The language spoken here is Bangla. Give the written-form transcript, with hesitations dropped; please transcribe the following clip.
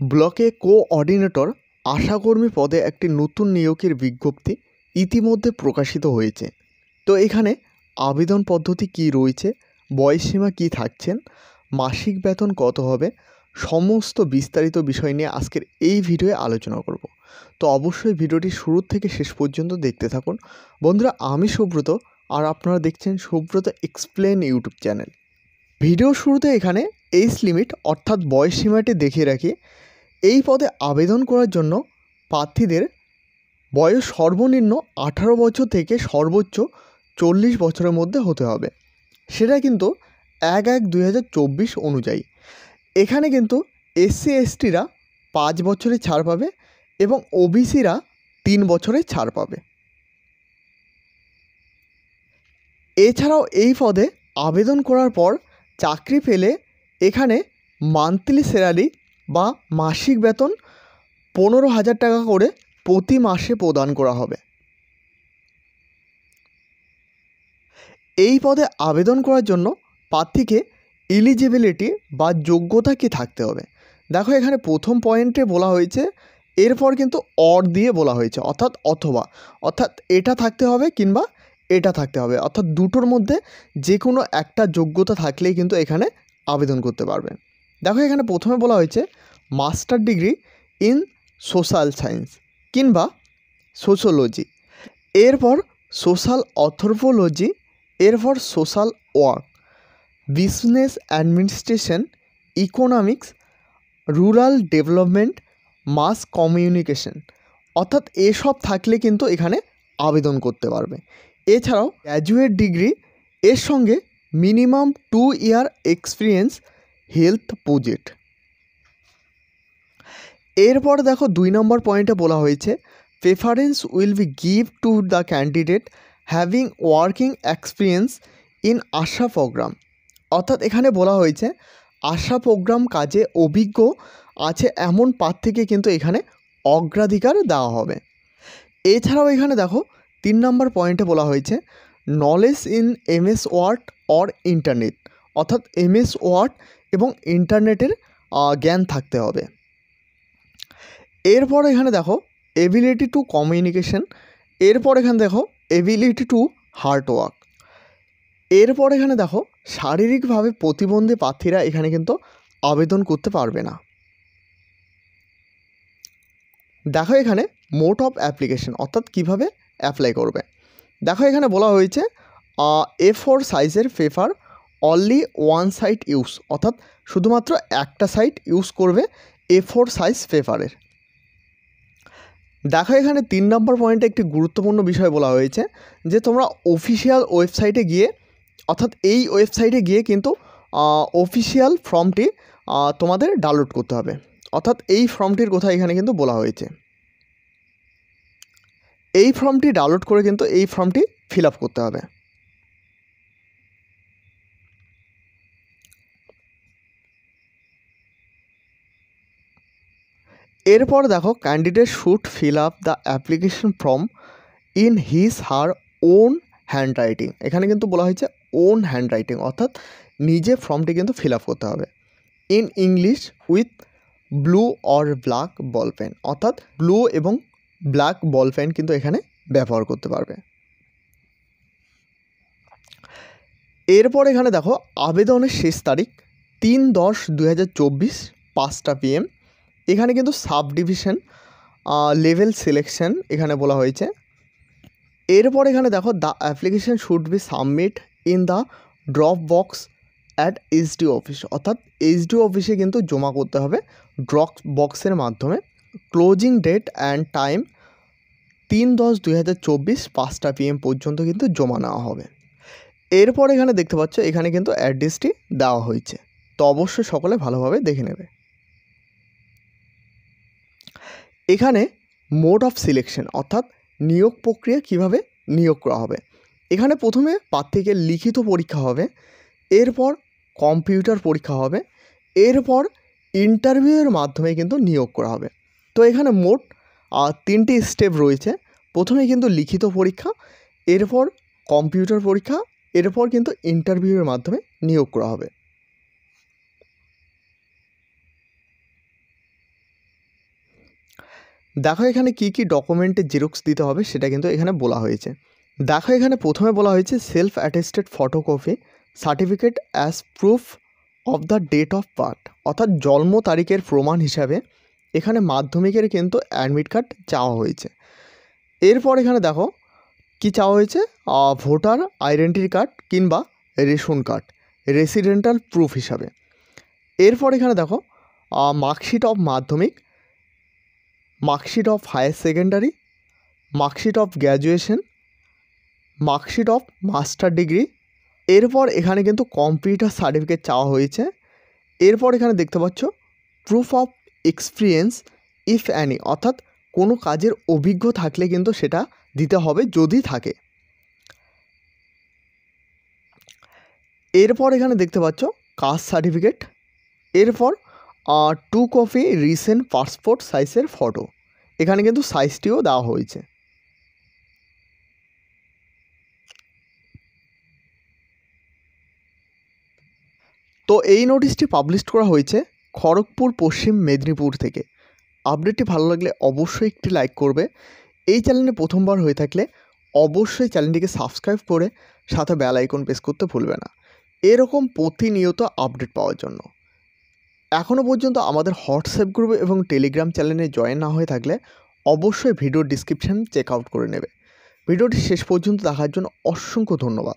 ব্লকে কোঅর্ডিনেটর আশাকর্মী পদে একটি নতুন নিয়োগের বিজ্ঞপ্তি ইতিমধ্যে প্রকাশিত হয়েছে। তো এখানে আবেদন পদ্ধতি কী রয়েছে, বয়সসীমা কী থাকছেন, মাসিক বেতন কত হবে, সমস্ত বিস্তারিত বিষয় নিয়ে আজকের এই ভিডিওয়ে আলোচনা করব। তো অবশ্যই ভিডিওটি শুরু থেকে শেষ পর্যন্ত দেখতে থাকুন। বন্ধুরা, আমি সুব্রত আর আপনারা দেখছেন Subrata explain YouTube channel. Video শুরুতে এখানে এজ লিমিট অর্থাৎ বয়সসীমাটি দেখিয়ে রাখি। এই পদে আবেদন করার জন্য প্রার্থীদের বয়স সর্বনিম্ন 18 বছর থেকে সর্বোচ্চ 40 বছরের মধ্যে হতে হবে। সেটা কিন্তু 1/1/2024 অনুযায়ী। এখানে কিন্তু এসসি এসটিরা 5 বছরের ছাড় পাবে এবং ওবিসিরা 3 বছরের ছাড় পাবে। এছাড়াও এই পদে আবেদন করার পর চাকরি পেলে এখানে মান্থলি স্যালারি বা মাসিক বেতন 15,000 টাকা করে প্রতি মাসে প্রদান করা হবে। এই পদে আবেদন করার জন্য প্রার্থীকে এলিজিবিলিটি বা যোগ্যতা কী থাকতে হবে। দেখো এখানে প্রথম পয়েন্টে বলা হয়েছে, এরপর কিন্তু অর দিয়ে বলা হয়েছে, অর্থাৎ এটা থাকতে হবে কিংবা এটা থাকতে হবে, অর্থাৎ দুটোর মধ্যে যে কোনো একটা যোগ্যতা থাকলেই কিন্তু এখানে আবেদন করতে পারবেন। দেখো এখানে প্রথমে বলা হয়েছে master degree in social science কিংবা সোশ্যোলজি, এরপর সোশ্যাল অ্যানথ্রোপোলজি, এরপর social work, business administration, economics, rural development, mass communication, অর্থাৎ এসব থাকলে কিন্তু এখানে আবেদন করতে পারবে। এছাড়াও গ্র্যাজুয়েট ডিগ্রি এর সঙ্গে minimum 2 year experience health project. এরপর দেখো 2 নম্বর পয়েন্টে বলা হয়েছে preference will be give to the candidate having working experience in ASHA program, অর্থাৎ এখানে বলা হয়েছে আশা প্রোগ্রাম কাজে অভিজ্ঞ আছে এমন প্রার্থীকে কিন্তু এখানে অগ্রাধিকার দেওয়া হবে। এছাড়াও এখানে দেখো 3 নম্বর পয়েন্টে বলা হয়েছে knowledge in MS Word or internet, অর্থাৎ এমএস ওয়ার্ড এবং ইন্টারনেটের জ্ঞান থাকতে হবে। এরপর এখানে দেখো এবিলিটি টু কমিউনিকেশন, এরপর এখানে দেখো এবিলিটি টু হার্ড ওয়ার্ক। এরপর এখানে দেখো শারীরিকভাবে প্রতিবন্ধী প্রার্থীরা এখানে কিন্তু আবেদন করতে পারবে না। দেখো এখানে মোড অফ অ্যাপ্লিকেশন, অর্থাৎ কীভাবে অ্যাপ্লাই করবে। দেখো এখানে বলা হয়েছে A4 সাইজের paper only one side use, অর্থাৎ শুধুমাত্র একটা সাইড ইউজ করবে A4 সাইজ পেপারের। দেখো এখানে 3 নম্বর পয়েন্টে একটি গুরুত্বপূর্ণ বিষয় বলা হয়েছে যে তোমরা অফিসিয়াল ওয়েবসাইটে গিয়ে, অর্থাৎ এই ওয়েবসাইটে গিয়ে কিন্তু অফিসিয়াল ফর্মটি তোমাদের ডাউনলোড করতে হবে, অর্থাৎ এই ফর্মটির কথা এখানে কিন্তু বলা হয়েছে। এই ফর্মটি ডাউনলোড করে কিন্তু এই ফর্মটি ফিল আপ করতে হবে। এরপর দেখো candidate should fill up the application form in his her own handwriting, এখানে কিন্তু বলা হয়েছে ওন হ্যান্ডরাইটিং, অর্থাৎ নিজে ফর্মটি কিন্তু ফিল আপ করতে হবে। In English with blue or black ball pen, অর্থাৎ ব্লু এবং ব্ল্যাক বল পেন কিন্তু এখানে ব্যবহার করতে পারবে। এরপর এখানে দেখো আবেদনের শেষ তারিখ 3/10/2024 5টা PM। এখানে কিন্তু সাব ডিভিশন লেভেল সিলেকশন এখানে বলা হয়েছে। এরপর এখানে দেখো the application should be submit in the drop box at HD office, অর্থাৎ এইচডি অফিসে কিন্তু জমা করতে হবে ড্রপ বক্সের মাধ্যমে। ক্লোজিং ডেট অ্যান্ড টাইম 3/10/2024 5টা PM পর্যন্ত কিন্তু জমা নেওয়া হবে। এরপর এখানে দেখতে পাচ্ছ এখানে কিন্তু অ্যাড্রেসটি দেওয়া হয়েছে, তো অবশ্যই সকলে ভালোভাবে দেখে নেবে। এখানে মোড অফ সিলেকশন, অর্থাৎ নিয়োগ প্রক্রিয়া কিভাবে নিয়োগ করা হবে। এখানে প্রথমে প্রার্থীকে লিখিত পরীক্ষা হবে, এরপর কম্পিউটার পরীক্ষা হবে, এরপর ইন্টারভিউয়ের মাধ্যমে কিন্তু নিয়োগ করা হবে। তো এখানে মোট 3টি স্টেপ রয়েছে। প্রথমে কিন্তু লিখিত পরীক্ষা, এরপর কম্পিউটার পরীক্ষা, এরপর কিন্তু ইন্টারভিউয়ের মাধ্যমে নিয়োগ করা হবে। দেখো এখানে কি কি ডকুমেন্টের জেরক্স দিতে হবে সেটা কিন্তু এখানে বলা হয়েছে। দেখো এখানে প্রথমে বলা হয়েছে self attested photocopy certificate as proof of the date of birth, অর্থাৎ জন্ম তারিখের প্রমাণ হিসাবে এখানে মাধ্যমিকের কিন্তু অ্যাডমিট কার্ড চাওয়া হয়েছে। এরপর এখানে দেখো কি চাওয়া হয়েছে, ভোটার আইডেন্টি কার্ড কিংবা রেশন কার্ড রেসিডেন্টাল প্রুফ হিসাবে। এরপর এখানে দেখো marksheet of Madhyamik, marksheet of higher secondary, marksheet of graduation, marksheet of master degree. এরপর এখানে কিন্তু কম্পিউটার সার্টিফিকেট চাওয়া হয়েছে। এরপর এখানে দেখতে পাচ্ছ proof of experience if any, অর্থাৎ কোনো কাজের অভিজ্ঞ থাকলে কিন্তু সেটা দিতে হবে যদি থাকে। এরপর এখানে দেখতে পাচ্ছ কাস্ট সার্টিফিকেট। এরপর 2 কপি রিসেন্ট পাসপোর্ট সাইজের ফটো, এখানে কিন্তু সাইজটিও দেওয়া হয়েছে। তো এই নোটিশটি পাবলিশ করা হয়েছে খড়গপুর পশ্চিম মেদিনীপুর থেকে। আপডেটটি ভালো লাগলে অবশ্যই একটি লাইক করবে। এই চ্যানেলে প্রথমবার হয়ে থাকলে অবশ্যই চ্যানেলটিকে সাবস্ক্রাইব করে সাথে বেল আইকন প্রেস করতে ভুলবে না, এরকম প্রতিনিয়ত আপডেট পাওয়ার জন্য। এখনও পর্যন্ত আমাদের হোয়াটসঅ্যাপ গ্রুপ এবং টেলিগ্রাম চ্যানেলে জয়েন না হয়ে থাকলে অবশ্যই ভিডিওর ডিসক্রিপশান চেক আউট করে নেবে। ভিডিওটি শেষ পর্যন্ত দেখার জন্য অসংখ্য ধন্যবাদ।